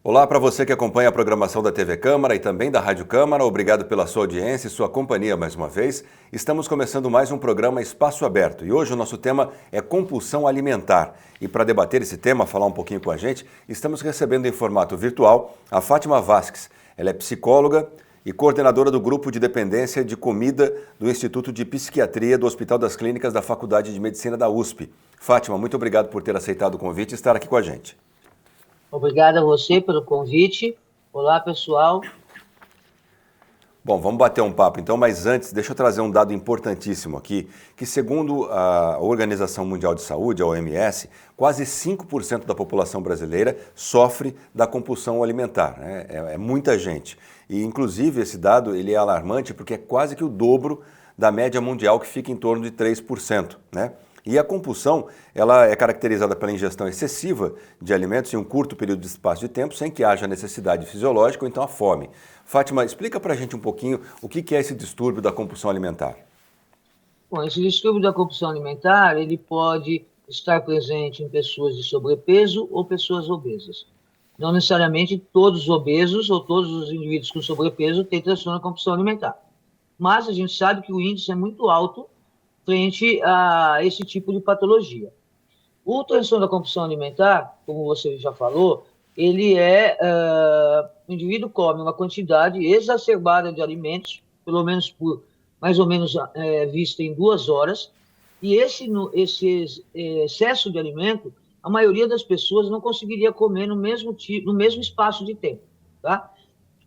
Olá para você que acompanha a programação da TV Câmara e também da Rádio Câmara. Obrigado pela sua audiência e sua companhia mais uma vez. Estamos começando mais um programa Espaço Aberto e hoje o nosso tema é compulsão alimentar. E para debater esse tema, falar um pouquinho com a gente, estamos recebendo em formato virtual a Fátima Vasques. Ela é psicóloga e coordenadora do Grupo de Dependência de Comida do Instituto de Psiquiatria do Hospital das Clínicas da Faculdade de Medicina da USP. Fátima, muito obrigado por ter aceitado o convite e estar aqui com a gente. Obrigada a você pelo convite. Olá, pessoal. Bom, vamos bater um papo então, mas antes, deixa eu trazer um dado importantíssimo aqui, que segundo a Organização Mundial de Saúde, a OMS, quase 5% da população brasileira sofre da compulsão alimentar, né? É muita gente. E, inclusive, esse dado ele é alarmante porque é quase que o dobro da média mundial, que fica em torno de 3%, né? E a compulsão, ela é caracterizada pela ingestão excessiva de alimentos em um curto período de espaço de tempo, sem que haja necessidade fisiológica ou então a fome. Fátima, explica pra gente um pouquinho o que é esse distúrbio da compulsão alimentar. Bom, esse distúrbio da compulsão alimentar, ele pode estar presente em pessoas de sobrepeso ou pessoas obesas. Não necessariamente todos os obesos ou todos os indivíduos com sobrepeso têm transtorno da compulsão alimentar. Mas a gente sabe que o índice é muito alto frente a esse tipo de patologia. O transtorno da compulsão alimentar, como você já falou, ele o indivíduo come uma quantidade exacerbada de alimentos, pelo menos por mais ou menos vista em 2 horas, e esse excesso de alimento, a maioria das pessoas não conseguiria comer no mesmo espaço de tempo, tá?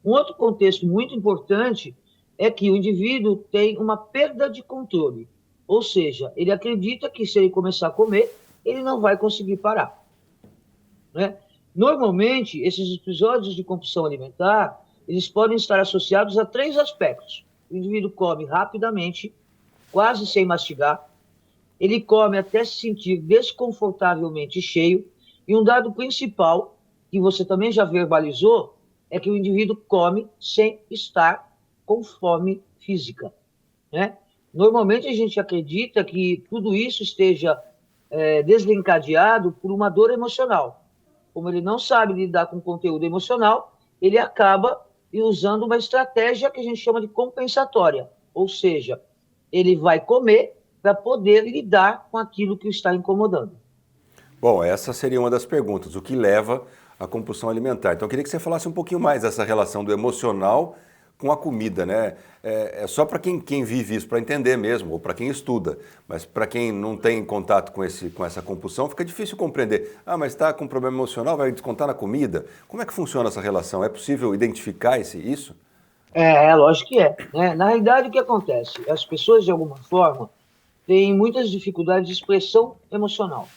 Um outro contexto muito importante é que o indivíduo tem uma perda de controle, ou seja, ele acredita que se ele começar a comer, ele não vai conseguir parar, né? Normalmente, esses episódios de compulsão alimentar, eles podem estar associados a 3 aspectos. O indivíduo come rapidamente, quase sem mastigar, ele come até se sentir desconfortavelmente cheio, e um dado principal, que você também já verbalizou, é que o indivíduo come sem estar com fome física, né? Normalmente a gente acredita que tudo isso esteja desencadeado por uma dor emocional. Como ele não sabe lidar com conteúdo emocional, ele acaba usando uma estratégia que a gente chama de compensatória, ou seja, ele vai comer para poder lidar com aquilo que o está incomodando. Bom, essa seria uma das perguntas, o que leva à compulsão alimentar. Então eu queria que você falasse um pouquinho mais dessa relação do emocional com a comida, né? É só para quem vive isso, para entender mesmo, ou para quem estuda. Mas para quem não tem contato com essa compulsão, fica difícil compreender. Ah, mas está com problema emocional, vai descontar na comida? Como é que funciona essa relação? É possível identificar isso? Lógico que é, né? Na realidade, o que acontece? As pessoas, de alguma forma, têm muitas dificuldades de expressão emocional.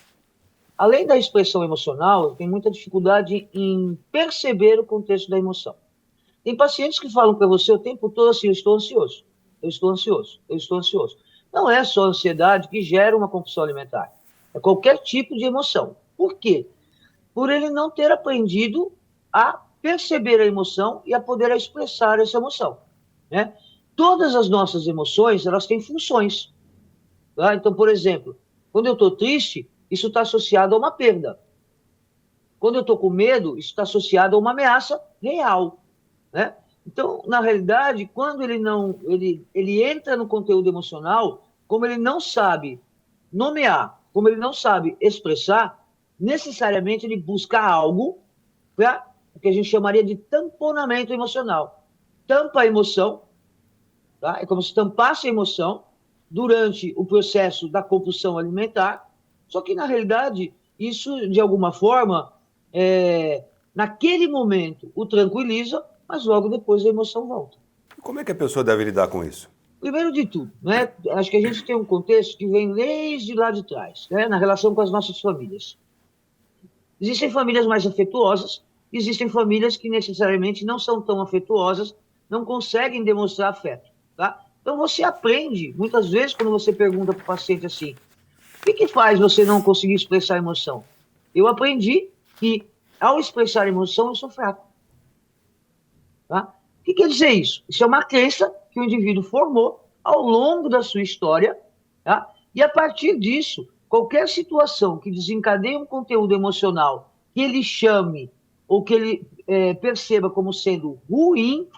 Além da expressão emocional, tem muita dificuldade em perceber o contexto da emoção. Tem pacientes que falam para você o tempo todo assim: eu estou ansioso, eu estou ansioso, eu estou ansioso. Não é só a ansiedade que gera uma compulsão alimentar. É qualquer tipo de emoção. Por quê? Por ele não ter aprendido a perceber a emoção e a poder expressar essa emoção, né? Todas as nossas emoções, elas têm funções, tá? Então, por exemplo, quando eu estou triste, isso está associado a uma perda. Quando eu estou com medo, isso está associado a uma ameaça real, né? Então, na realidade, quando ele entra no conteúdo emocional, como ele não sabe nomear, como ele não sabe expressar, necessariamente ele busca algo para o que a gente chamaria de tamponamento emocional. Tampa a emoção, tá? É como se tampasse a emoção durante o processo da compulsão alimentar, só que, na realidade, isso, de alguma forma, naquele momento, o tranquiliza, mas logo depois a emoção volta. Como é que a pessoa deve lidar com isso? Primeiro de tudo, né, acho que a gente tem um contexto que vem desde lá de trás, né, na relação com as nossas famílias. Existem famílias mais afetuosas, existem famílias que necessariamente não são tão afetuosas, não conseguem demonstrar afeto, tá? Então você aprende, muitas vezes, quando você pergunta para o paciente assim: o que faz você não conseguir expressar emoção? Eu aprendi que, ao expressar emoção, eu sou fraco. Tá? O que quer dizer isso? Isso é uma crença que o indivíduo formou ao longo da sua história, tá? E a partir disso, qualquer situação que desencadeie um conteúdo emocional que ele chame ou que ele perceba como sendo ruim,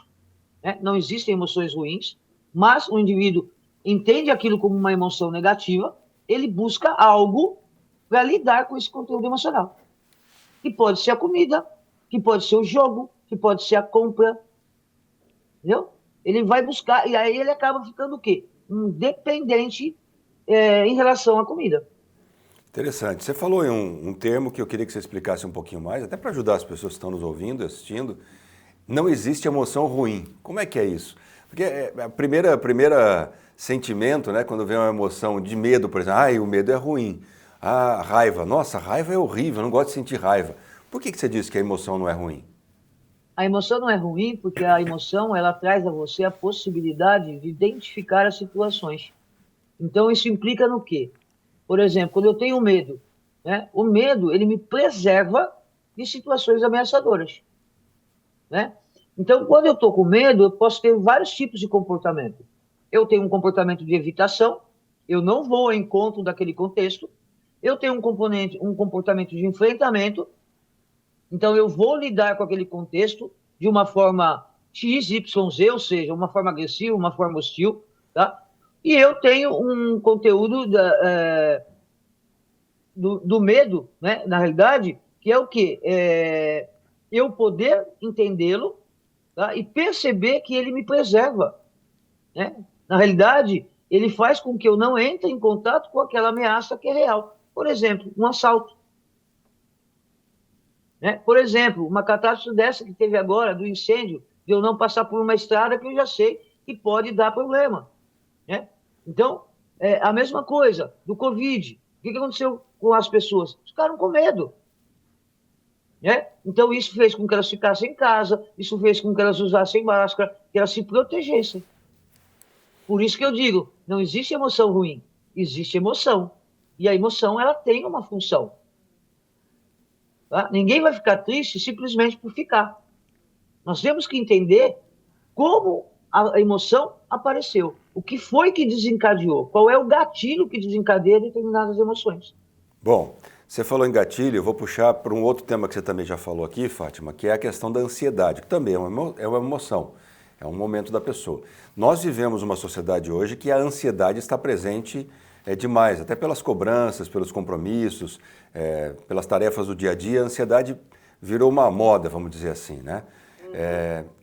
né? Não existem emoções ruins, mas o indivíduo entende aquilo como uma emoção negativa, ele busca algo para lidar com esse conteúdo emocional. Que pode ser a comida, que pode ser o jogo, que pode ser a compra, entendeu? Ele vai buscar, e aí ele acaba ficando o quê? Um dependente em relação à comida. Interessante. Você falou em um termo que eu queria que você explicasse um pouquinho mais, até para ajudar as pessoas que estão nos ouvindo e assistindo. Não existe emoção ruim. Como é que é isso? Porque a primeira sentimento, né, quando vem uma emoção de medo, por exemplo, o medo é ruim. A raiva, nossa, a raiva é horrível, eu não gosto de sentir raiva. Por que você disse que a emoção não é ruim? A emoção não é ruim porque a emoção ela traz a você a possibilidade de identificar as situações. Então isso implica no quê? Por exemplo, quando eu tenho medo, né, o medo ele me preserva de situações ameaçadoras, né? Então, quando eu estou com medo, eu posso ter vários tipos de comportamento. Eu tenho um comportamento de evitação, eu não vou ao encontro daquele contexto. Eu tenho um comportamento de enfrentamento, então eu vou lidar com aquele contexto de uma forma X, Y, Z, ou seja, uma forma agressiva, uma forma hostil, tá? E eu tenho um conteúdo do medo, né, na realidade, que é o quê? Eu poder entendê-lo, tá? E perceber que ele me preserva, né? Na realidade, ele faz com que eu não entre em contato com aquela ameaça que é real. Por exemplo, um assalto. Né? Por exemplo, uma catástrofe dessa que teve agora, do incêndio, de eu não passar por uma estrada que eu já sei que pode dar problema. Né? Então, a mesma coisa do Covid. O que aconteceu com as pessoas? Ficaram com medo. Né? Então, isso fez com que elas ficassem em casa, isso fez com que elas usassem máscara, que elas se protegessem. Por isso que eu digo, não existe emoção ruim, existe emoção. E a emoção, ela tem uma função. Tá? Ninguém vai ficar triste simplesmente por ficar. Nós temos que entender como a emoção apareceu. O que foi que desencadeou? Qual é o gatilho que desencadeia determinadas emoções? Bom, você falou em gatilho, eu vou puxar para um outro tema que você também já falou aqui, Fátima, que é a questão da ansiedade, que também é uma emoção, é um momento da pessoa. Nós vivemos uma sociedade hoje que a ansiedade está presente demais, até pelas cobranças, pelos compromissos, pelas tarefas do dia a dia, a ansiedade virou uma moda, vamos dizer assim, né?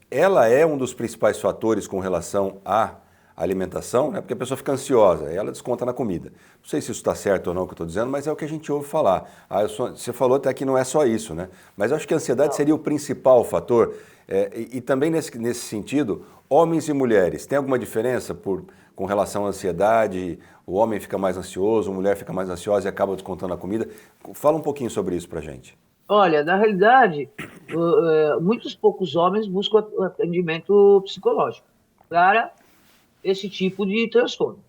Ela é um dos principais fatores com relação à alimentação, né? Porque a pessoa fica ansiosa, e ela desconta na comida. Não sei se isso está certo ou não o que eu estou dizendo, mas é o que a gente ouve falar. Você falou até que não é só isso, né? Mas eu acho que a ansiedade seria o principal fator. E também nesse sentido, homens e mulheres, tem alguma diferença com relação à ansiedade? O homem fica mais ansioso, a mulher fica mais ansiosa e acaba descontando a comida? Fala um pouquinho sobre isso pra gente. Olha, na realidade, muitos poucos homens buscam atendimento psicológico para esse tipo de transtorno.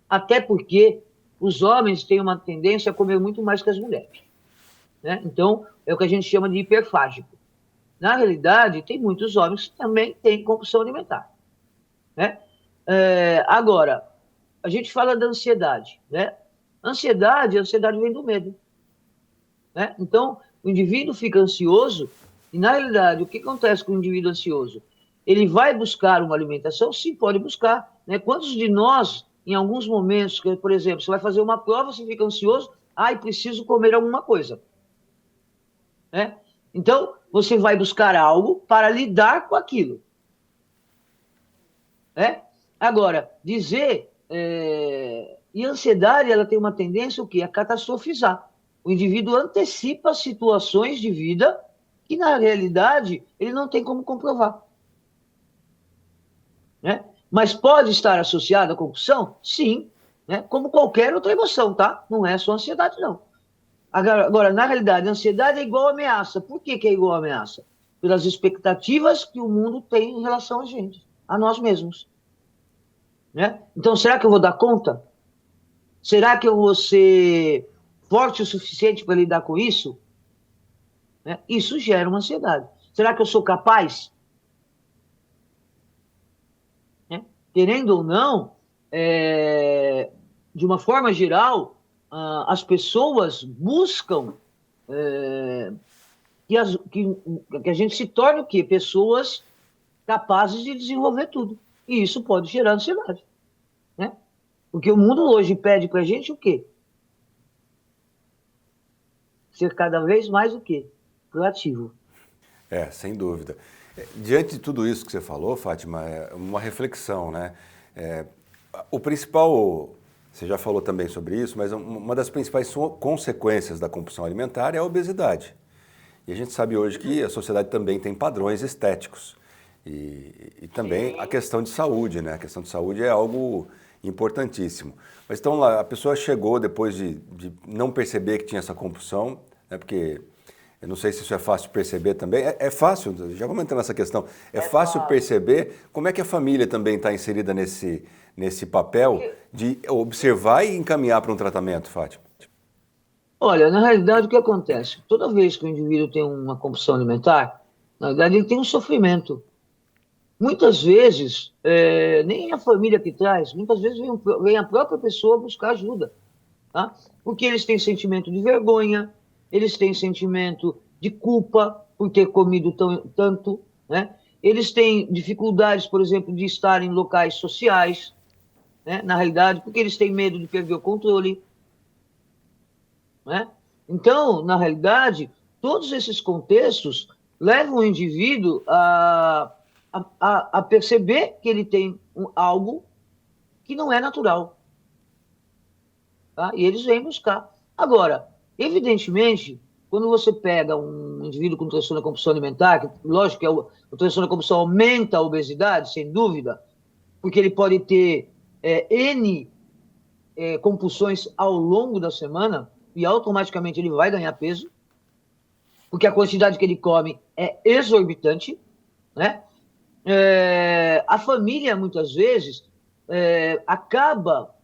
Até porque os homens têm uma tendência a comer muito mais que as mulheres. Né? Então, é o que a gente chama de hiperfágico. Na realidade, tem muitos homens que também têm compulsão alimentar. Né? Agora, a gente fala da ansiedade. Né? A ansiedade vem do medo. Né? Então, o indivíduo fica ansioso e, na realidade, o que acontece com o indivíduo ansioso? Ele vai buscar uma alimentação? Sim, pode buscar. Né? Quantos de nós, em alguns momentos, por exemplo, você vai fazer uma prova, você fica ansioso, preciso comer alguma coisa. Né? Então, você vai buscar algo para lidar com aquilo. Né? Agora, e a ansiedade, ela tem uma tendência o quê? A catastrofizar. O indivíduo antecipa situações de vida que, na realidade, ele não tem como comprovar. Né? Mas pode estar associada à compulsão? Sim, né? Como qualquer outra emoção, tá? Não é só ansiedade, não. Agora, na realidade, a ansiedade é igual a ameaça. Por que é igual a ameaça? Pelas expectativas que o mundo tem em relação a gente, a nós mesmos. Né? Então, será que eu vou dar conta? Será que eu vou ser forte o suficiente para lidar com isso? Né? Isso gera uma ansiedade. Será que eu sou capaz? Né? Querendo ou não, de uma forma geral, as pessoas buscam que a gente se torne o quê? Pessoas capazes de desenvolver tudo. E isso pode gerar ansiedade, né? Porque o mundo hoje pede para a gente o quê? Ser cada vez mais o quê? Proativo. Sem dúvida. Diante de tudo isso que você falou, Fátima, é uma reflexão, né? É, o principal, você já falou também sobre isso, mas uma das principais consequências da compulsão alimentar é a obesidade. E a gente sabe hoje que a sociedade também tem padrões estéticos. E também a questão de saúde, né? A questão de saúde é algo importantíssimo. Mas então lá, a pessoa chegou depois de não perceber que tinha essa compulsão, né? Porque eu não sei se isso é fácil de perceber também. É fácil, já vamos entrar nessa questão. É fácil perceber como é que a família também está inserida nesse papel de observar e encaminhar para um tratamento, Fátima. Olha, na realidade, o que acontece? Toda vez que o indivíduo tem uma compulsão alimentar, na verdade, ele tem um sofrimento. Muitas vezes, nem a família que traz, muitas vezes vem a própria pessoa buscar ajuda, tá? Porque eles têm sentimento de vergonha, eles têm sentimento de culpa por ter comido tanto, né? Eles têm dificuldades, por exemplo, de estar em locais sociais, né? Na realidade, porque eles têm medo de perder o controle, né? Então, na realidade, todos esses contextos levam o indivíduo a perceber que ele tem algo que não é natural. Tá? E eles vêm buscar. Agora, evidentemente, quando você pega um indivíduo com transtorno da compulsão alimentar, que, lógico que o transtorno da compulsão aumenta a obesidade, sem dúvida, porque ele pode ter N compulsões ao longo da semana e automaticamente ele vai ganhar peso, porque a quantidade que ele come é exorbitante, né? A família, muitas vezes, acaba...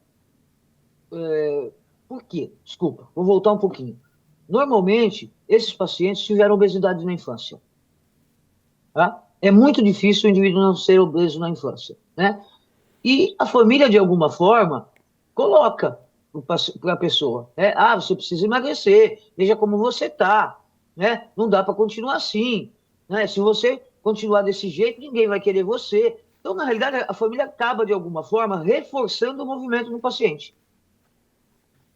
por quê? Desculpa, vou voltar um pouquinho. Normalmente, esses pacientes tiveram obesidade na infância. Tá? É muito difícil o indivíduo não ser obeso na infância, né? E a família, de alguma forma, coloca para a pessoa, né? Ah, você precisa emagrecer, veja como você está, né? Não dá para continuar assim, né? Se você continuar desse jeito, ninguém vai querer você. Então, na realidade, a família acaba, de alguma forma, reforçando o movimento no paciente.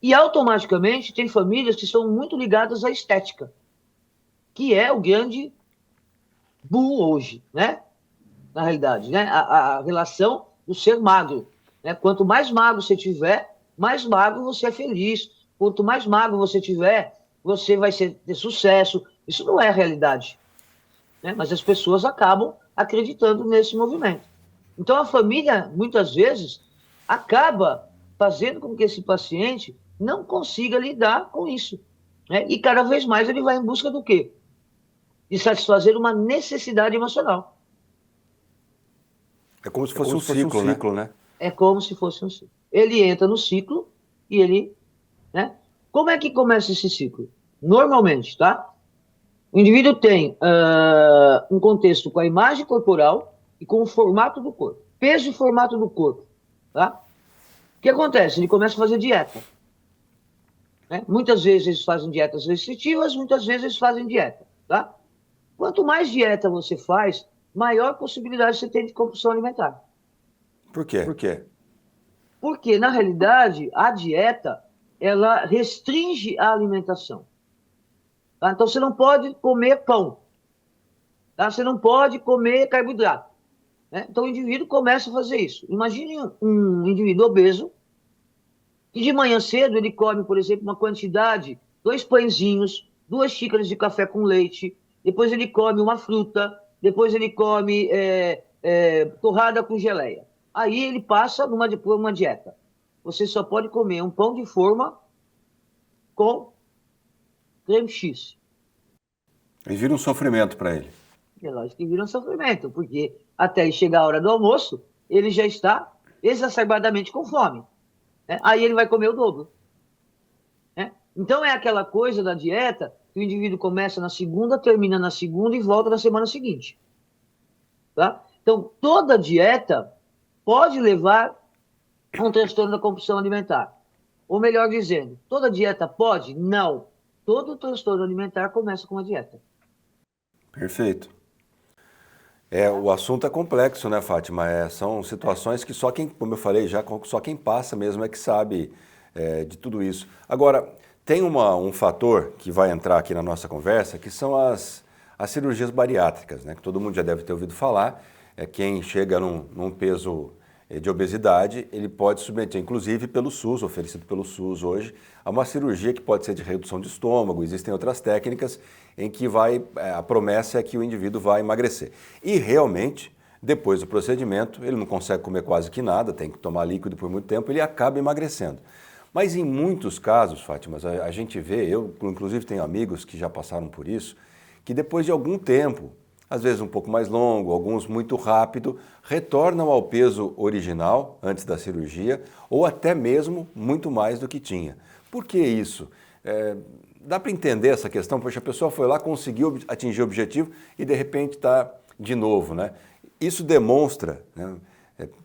E, automaticamente, tem famílias que são muito ligadas à estética, que é o grande boom hoje, né? Na realidade, né? A relação do ser magro, né? Quanto mais magro você tiver, mais magro você é feliz. Quanto mais magro você tiver, você vai ter sucesso. Isso não é a realidade, né? Mas as pessoas acabam acreditando nesse movimento. Então, a família, muitas vezes, acaba fazendo com que esse paciente não consiga lidar com isso, né? E cada vez mais ele vai em busca do quê? De satisfazer uma necessidade emocional. É como se fosse um ciclo, né? É como se fosse um ciclo. Ele entra no ciclo e ele, né? Como é que começa esse ciclo? Normalmente, tá? O indivíduo tem um contexto com a imagem corporal e com o formato do corpo. Peso e formato do corpo, tá? O que acontece? Ele começa a fazer dieta, né? Muitas vezes eles fazem dietas restritivas, muitas vezes eles fazem dieta, tá? Quanto mais dieta você faz, maior possibilidade você tem de compulsão alimentar. Por quê? Por quê? Porque, na realidade, a dieta, ela restringe a alimentação. Tá? Então, você não pode comer pão. Tá? Você não pode comer carboidrato. Né? Então, o indivíduo começa a fazer isso. Imagine um indivíduo obeso, que de manhã cedo ele come, por exemplo, uma quantidade, 2 pãezinhos, 2 xícaras de café com leite, depois ele come uma fruta, depois ele come torrada com geleia. Aí ele passa por uma dieta. Você só pode comer um pão de forma com creme X. E vira um sofrimento para ele. É lógico que vira um sofrimento, porque até chegar a hora do almoço, ele já está exacerbadamente com fome. Né? Aí ele vai comer o dobro. Né? Então é aquela coisa da dieta que o indivíduo começa na segunda, termina na segunda e volta na semana seguinte. Tá? Então, toda dieta pode levar a um transtorno da compulsão alimentar. Ou melhor dizendo, toda dieta pode? Não. Todo transtorno alimentar começa com uma dieta. Perfeito. O assunto é complexo, né, Fátima? São situações que só quem, como eu falei já, só quem passa mesmo é que sabe de tudo isso. Agora, tem um fator que vai entrar aqui na nossa conversa, que são as cirurgias bariátricas, né? Que todo mundo já deve ter ouvido falar. Quem chega num peso de obesidade, ele pode submeter, inclusive pelo SUS, oferecido pelo SUS hoje, a uma cirurgia que pode ser de redução de estômago. Existem outras técnicas em que a promessa é que o indivíduo vai emagrecer. E realmente, depois do procedimento, ele não consegue comer quase que nada, tem que tomar líquido por muito tempo, ele acaba emagrecendo. Mas em muitos casos, Fátima, a gente vê, eu inclusive tenho amigos que já passaram por isso, que depois de algum tempo, às vezes um pouco mais longo, alguns muito rápido, retornam ao peso original antes da cirurgia ou até mesmo muito mais do que tinha. Por que isso? Dá para entender essa questão? Poxa, a pessoa foi lá, conseguiu atingir o objetivo e de repente está de novo, né? Isso demonstra, né,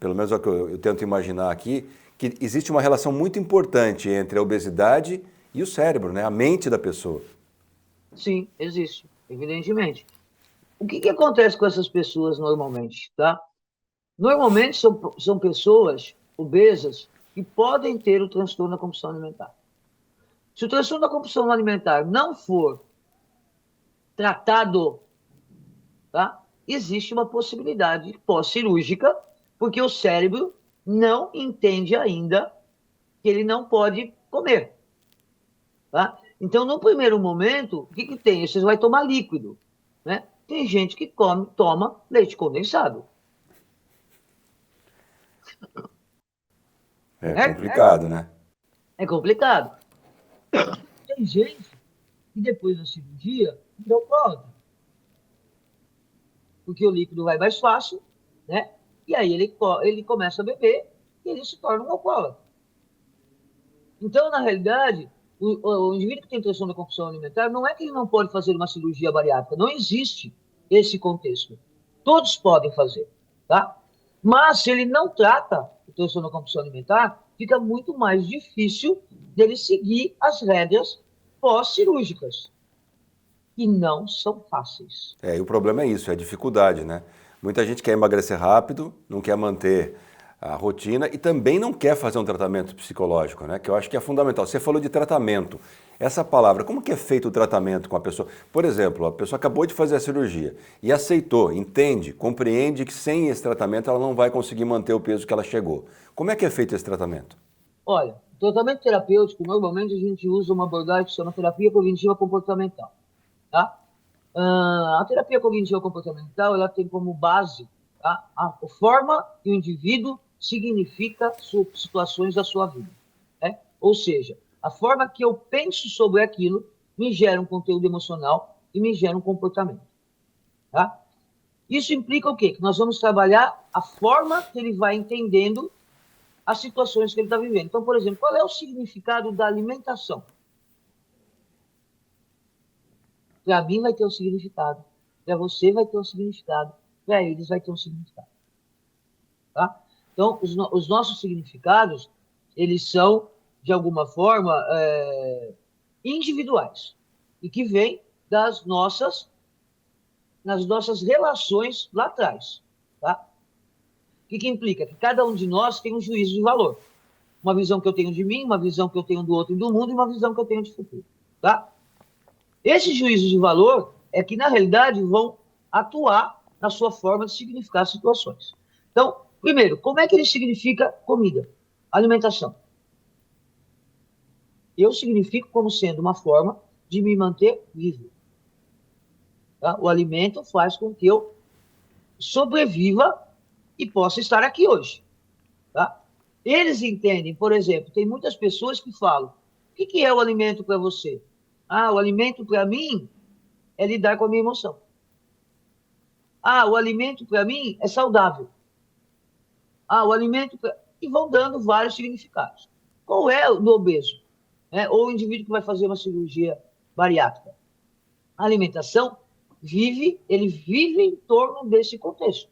pelo menos é o que eu tento imaginar aqui, que existe uma relação muito importante entre a obesidade e o cérebro, né? A mente da pessoa. Sim, existe, evidentemente. O que acontece com essas pessoas normalmente, tá? Normalmente são pessoas obesas que podem ter o transtorno da compulsão alimentar. Se o transtorno da compulsão alimentar não for tratado, tá? Existe uma possibilidade pós-cirúrgica, porque o cérebro não entende ainda que ele não pode comer, tá? Então, no primeiro momento, o que tem? Você vai tomar líquido, né? Tem gente que toma leite condensado. É Certo? complicado, né? É complicado. Tem gente que depois da cirurgia não pode, porque o líquido vai mais fácil, né? E aí ele começa a beber e ele se torna um alcoólatra. Então, na realidade, o indivíduo que tem transtorno da compulsão alimentar não é que ele não pode fazer uma cirurgia bariátrica, não existe esse contexto. Todos podem fazer, tá? Mas se ele não trata o transtorno da compulsão alimentar, fica muito mais difícil dele seguir as rédeas pós-cirúrgicas, que não são fáceis. E o problema é isso, é a dificuldade, né? Muita gente quer emagrecer rápido, não quer manter a rotina e também não quer fazer um tratamento psicológico, né? Que eu acho que é fundamental. Você falou de tratamento. Essa palavra, como que é feito o tratamento com a pessoa? Por exemplo, a pessoa acabou de fazer a cirurgia e aceitou, entende, compreende que sem esse tratamento ela não vai conseguir manter o peso que ela chegou. Como é que é feito esse tratamento? Olha, o tratamento terapêutico, normalmente a gente usa uma abordagem que se chama terapia cognitiva comportamental, tá? A terapia cognitiva comportamental, ela tem como base, tá, a forma que o indivíduo significa situações da sua vida, né? Ou seja, a forma que eu penso sobre aquilo me gera um conteúdo emocional e me gera um comportamento, tá? Isso implica o quê? Que nós vamos trabalhar a forma que ele vai entendendo as situações que ele está vivendo. Então, por exemplo, qual é o significado da alimentação? Para mim vai ter um significado, para você vai ter um significado, para eles vai ter um significado, tá? Então, os nossos significados, eles são, de alguma forma, individuais e que vêm nas nossas relações lá atrás, tá? O que implica? Que cada um de nós tem um juízo de valor. Uma visão que eu tenho de mim, uma visão que eu tenho do outro e do mundo e uma visão que eu tenho de futuro, tá? Esses juízos de valor é que, na realidade, vão atuar na sua forma de significar situações. Então, primeiro, como é que ele significa comida? Alimentação. Eu significo como sendo uma forma de me manter vivo. Tá? O alimento faz com que eu sobreviva e possa estar aqui hoje. Tá? Eles entendem, por exemplo, tem muitas pessoas que falam: o que é o alimento para você? Ah, o alimento para mim é lidar com a minha emoção. Ah, o alimento para mim é saudável. Ah, o alimento. E vão dando vários significados. Qual é o do obeso? Ou o indivíduo que vai fazer uma cirurgia bariátrica? A alimentação ele vive em torno desse contexto.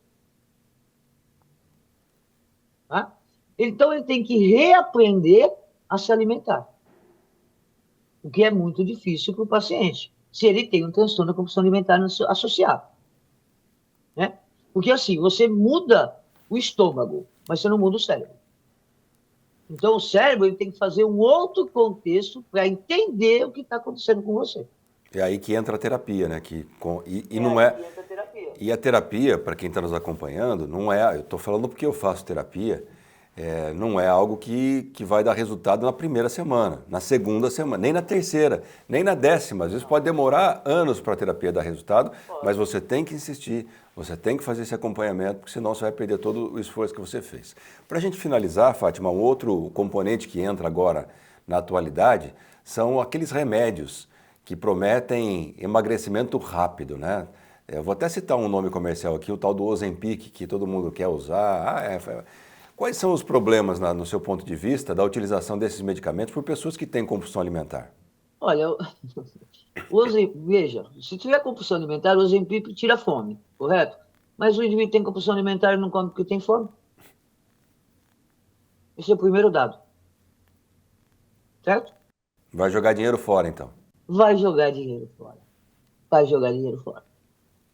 Tá? Então, ele tem que reaprender a se alimentar, o que é muito difícil para o paciente. se ele tem um transtorno da compulsão alimentar associado, né? Porque assim, você muda o estômago, mas você não muda o cérebro. Então, o cérebro ele tem que fazer um outro contexto para entender o que está acontecendo com você. É aí que entra a terapia, né? Não é. E a terapia, para quem está nos acompanhando, não é. Eu estou falando porque eu faço terapia. Não é algo que vai dar resultado na primeira semana, na segunda semana, nem na terceira, nem na 10ª. Às vezes pode demorar anos para a terapia dar resultado, mas você tem que insistir, você tem que fazer esse acompanhamento, porque senão você vai perder todo o esforço que você fez. Para a gente finalizar, Fátima, um outro componente que entra agora na atualidade são aqueles remédios que prometem emagrecimento rápido, né? Eu vou até citar um nome comercial aqui, o tal do Ozempic, que todo mundo quer usar. Quais são os problemas, no seu ponto de vista, da utilização desses medicamentos por pessoas que têm compulsão alimentar? Olha, veja, se tiver compulsão alimentar, o Ozempic tira fome, correto? Mas o indivíduo que tem compulsão alimentar e não come porque tem fome. Esse é o primeiro dado. Certo? Vai jogar dinheiro fora, então. Vai jogar dinheiro fora. Vai jogar dinheiro fora.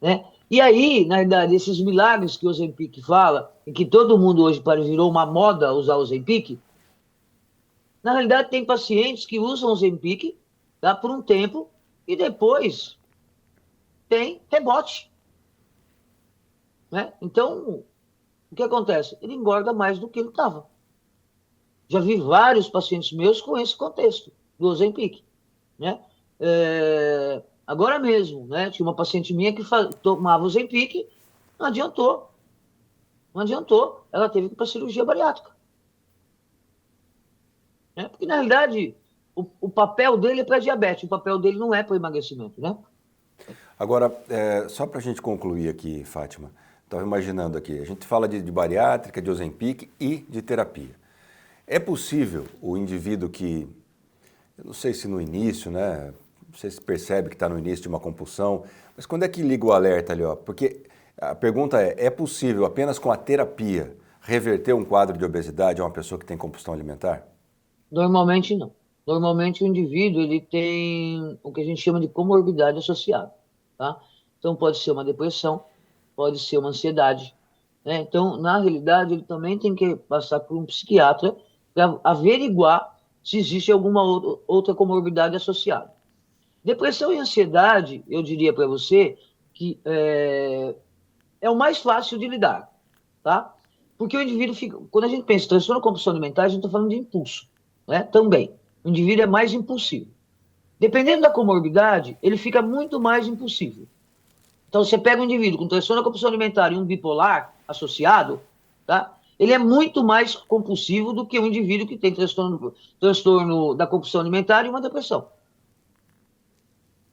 Né? E aí, na verdade, esses milagres que o Ozempic fala, e que todo mundo hoje virou uma moda usar o Ozempic, na realidade tem pacientes que usam o Ozempic, tá, por um tempo e depois tem rebote. Né? Então, o que acontece? Ele engorda mais do que ele estava. Já vi vários pacientes meus com esse contexto do Ozempic. Né? Agora mesmo, né? Tinha uma paciente minha que tomava o Ozempic, não adiantou. Não adiantou. Ela teve que ir para cirurgia bariátrica. Né? Porque, na realidade, o papel dele é para diabetes, o papel dele não é para emagrecimento, né? Agora, só para a gente concluir aqui, Fátima, estava imaginando aqui, a gente fala de bariátrica, de Ozempic e de terapia. É possível o indivíduo que, eu não sei se no início, né? Você percebe que está no início de uma compulsão, mas quando é que liga o alerta ali? Ó? Porque a pergunta é possível apenas com a terapia reverter um quadro de obesidade a uma pessoa que tem compulsão alimentar? Normalmente não. Normalmente o indivíduo ele tem o que a gente chama de comorbidade associada. Tá? Então pode ser uma depressão, pode ser uma ansiedade. Né? Então, na realidade, ele também tem que passar por um psiquiatra para averiguar se existe alguma outra comorbidade associada. Depressão e ansiedade, eu diria para você que é o mais fácil de lidar, tá? Porque o indivíduo fica... Quando a gente pensa em transtorno compulsão alimentar, a gente está falando de impulso, né? Também. O indivíduo é mais impulsivo. Dependendo da comorbidade, ele fica muito mais impulsivo. Então, você pega um indivíduo com transtorno da compulsão alimentar e um bipolar associado, tá? Ele é muito mais compulsivo do que um indivíduo que tem transtorno da compulsão alimentar e uma depressão.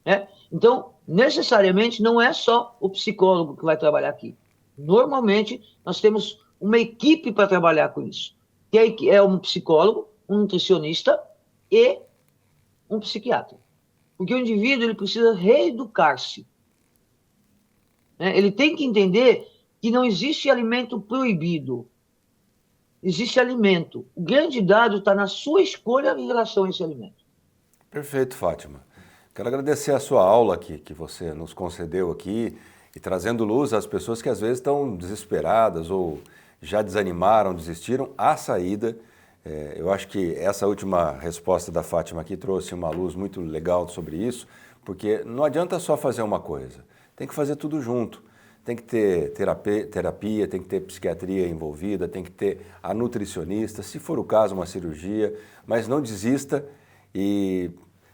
Né? Então, necessariamente, não é só o psicólogo que vai trabalhar aqui. Normalmente, nós temos uma equipe para trabalhar com isso. Que é um psicólogo, um nutricionista e um psiquiatra. Porque o indivíduo ele precisa reeducar-se. Né? Ele tem que entender que não existe alimento proibido. Existe alimento. O grande dado está na sua escolha em relação a esse alimento. Perfeito, Fátima. Quero agradecer a sua aula que você nos concedeu aqui e trazendo luz às pessoas que às vezes estão desesperadas ou já desanimaram, desistiram, a saída. Eu acho que essa última resposta da Fátima aqui trouxe uma luz muito legal sobre isso, porque não adianta só fazer uma coisa, tem que fazer tudo junto. Tem que ter terapia, tem que ter psiquiatria envolvida, tem que ter a nutricionista, se for o caso, uma cirurgia, mas não desista e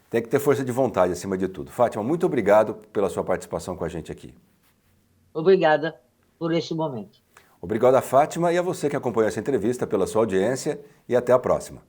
tem que ter força de vontade acima de tudo. Fátima, muito obrigado pela sua participação com a gente aqui. Obrigada por esse momento. Obrigado a Fátima e a você que acompanhou essa entrevista pela sua audiência e até a próxima.